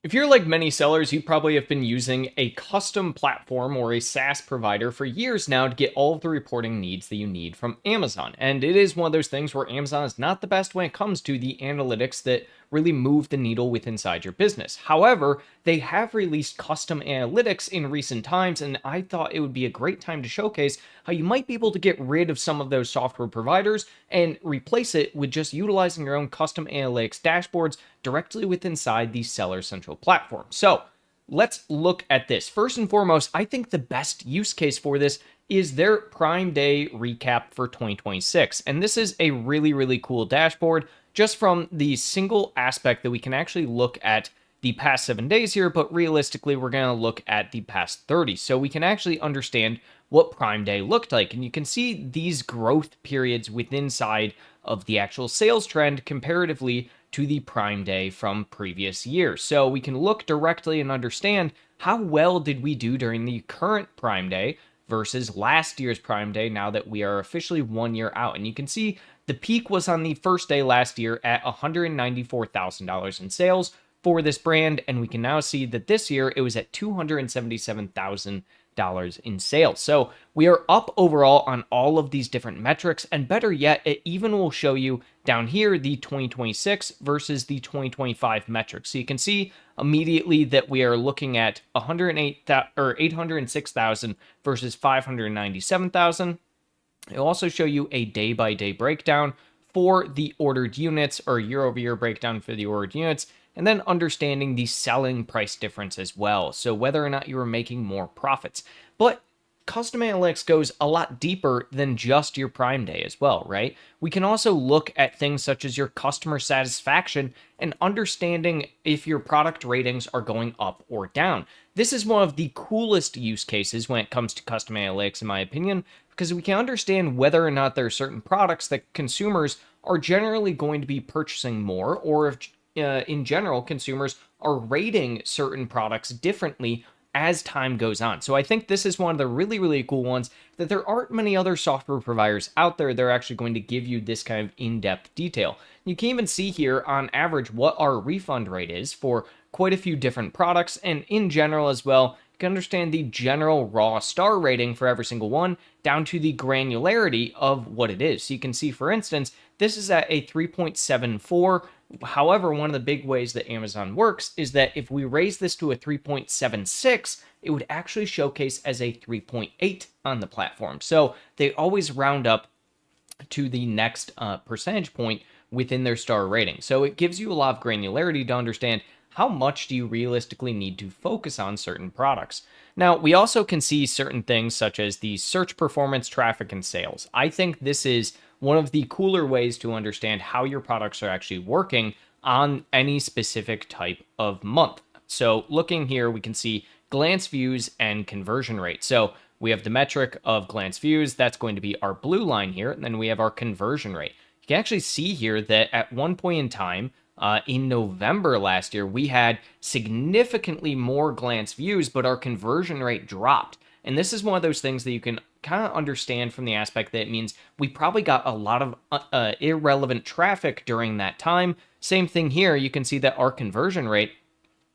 If you're like many sellers, you probably have been using a custom platform or a SaaS provider for years now to get all of the reporting needs that you need from Amazon. And it is one of those things where Amazon is not the best when it comes to the analytics that really move the needle with inside your business. However, they have released custom analytics in recent times, and I thought it would be a great time to showcase how you might be able to get rid of some of those software providers and replace it with just utilizing your own custom analytics dashboards directly within inside the Seller Central platform. So let's look at this. First and foremost, I think the best use case for this is their Prime Day recap for 2026. And this is a really, really cool dashboard just from the single aspect that we can actually look at the past 7 days here, but realistically, we're going to look at the past 30. So we can actually understand what Prime Day looked like. And you can see these growth periods within inside of the actual sales trend comparatively to the Prime Day from previous years. So we can look directly and understand how well did we do during the current Prime Day versus last year's Prime Day now that we are officially 1 year out. And you can see the peak was on the first day last year at $194,000 in sales for this brand, and we can now see that this year it was at $277,000 in sales. So we are up overall on all of these different metrics, and better yet, it even will show you down here the 2026 versus the 2025 metrics. So you can see immediately that we are looking at 806,000 versus 597,000. It'll also show you a day-by-day breakdown for the ordered units, or year-over-year breakdown for the ordered units, and then understanding the selling price difference as well, so whether or not you are making more profits. But custom analytics goes a lot deeper than just your Prime Day as well, right? We can also look at things such as your customer satisfaction and understanding if your product ratings are going up or down. This is one of the coolest use cases when it comes to custom analytics, in my opinion, because we can understand whether or not there are certain products that consumers are generally going to be purchasing more, or if in general, consumers are rating certain products differently as time goes on. So I think this is one of the really, really cool ones that there aren't many other software providers out there that are actually going to give you this kind of in-depth detail. You can even see here on average what our refund rate is for quite a few different products, and in general as well, you can understand the general raw star rating for every single one down to the granularity of what it is. So you can see, for instance, this is at a 3.74. However, one of the big ways that Amazon works is that if we raise this to a 3.76, it would actually showcase as a 3.8 on the platform. So they always round up to the next percentage point within their star rating. So it gives you a lot of granularity to understand how much do you realistically need to focus on certain products. Now, we also can see certain things such as the search performance, traffic, and sales. I think this is one of the cooler ways to understand how your products are actually working on any specific type of month. So looking here, we can see glance views and conversion rate. So we have the metric of glance views. That's going to be our blue line here. And then we have our conversion rate. You can actually see here that at one point in time, in November last year, we had significantly more glance views, but our conversion rate dropped. And this is one of those things that you can kind of understand from the aspect that it means we probably got a lot of irrelevant traffic during that time. Same thing here. You can see that our conversion rate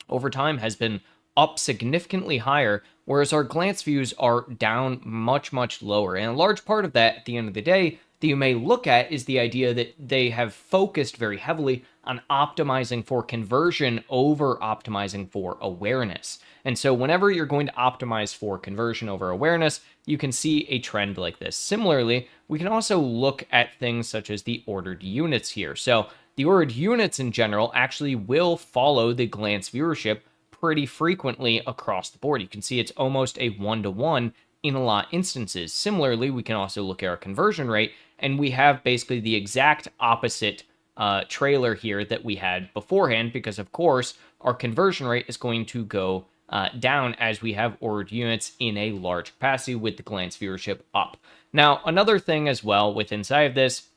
over time has been up significantly higher, whereas our glance views are down much, much lower. And a large part of that, at the end of the day, that you may look at is the idea that they have focused very heavily on optimizing for conversion over optimizing for awareness. And so whenever you're going to optimize for conversion over awareness, you can see a trend like this. Similarly, we can also look at things such as the ordered units here. So the ordered units in general actually will follow the glance viewership pretty frequently across the board. You can see it's almost a one-to-one in a lot of instances. Similarly, we can also look at our conversion rate, and we have basically the exact opposite trailer here that we had beforehand, because of course our conversion rate is going to go down as we have ordered units in a large capacity with the glance viewership up. Now, another thing as well with inside of this,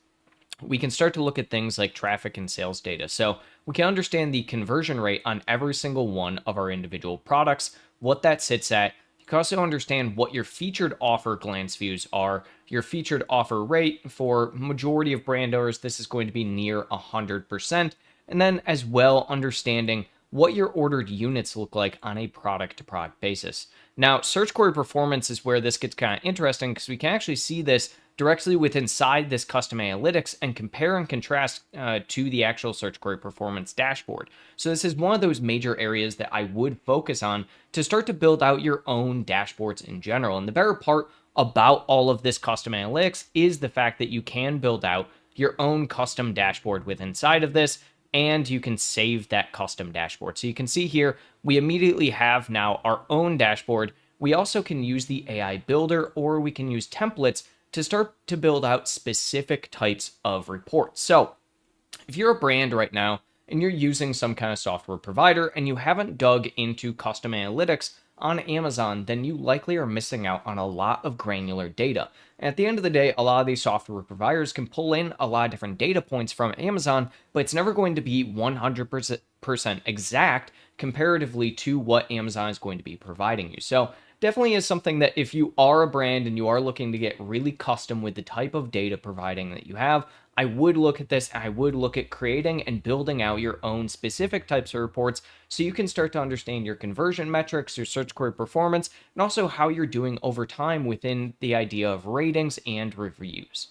we can start to look at things like traffic and sales data. So we can understand the conversion rate on every single one of our individual products, what that sits at. You can also understand what your featured offer glance views are, your featured offer rate. For majority of brand owners, this is going to be near 100%. And then as well, understanding what your ordered units look like on a product to product basis. Now, search query performance is where this gets kind of interesting because we can actually see this directly with inside this custom analytics and compare and contrast to the actual search query performance dashboard. So this is one of those major areas that I would focus on to start to build out your own dashboards in general. And the better part about all of this custom analytics is the fact that you can build out your own custom dashboard with inside of this, and you can save that custom dashboard. So you can see here, we immediately have now our own dashboard. We also can use the AI builder, or we can use templates to start to build out specific types of reports. So if you're a brand right now and you're using some kind of software provider and you haven't dug into custom analytics on Amazon, then you likely are missing out on a lot of granular data. And at the end of the day, a lot of these software providers can pull in a lot of different data points from Amazon, but it's never going to be 100% exact comparatively to what Amazon is going to be providing you. So definitely is something that if you are a brand and you are looking to get really custom with the type of data providing that you have, I would look at this and I would look at creating and building out your own specific types of reports so you can start to understand your conversion metrics, your search query performance, and also how you're doing over time within the idea of ratings and reviews.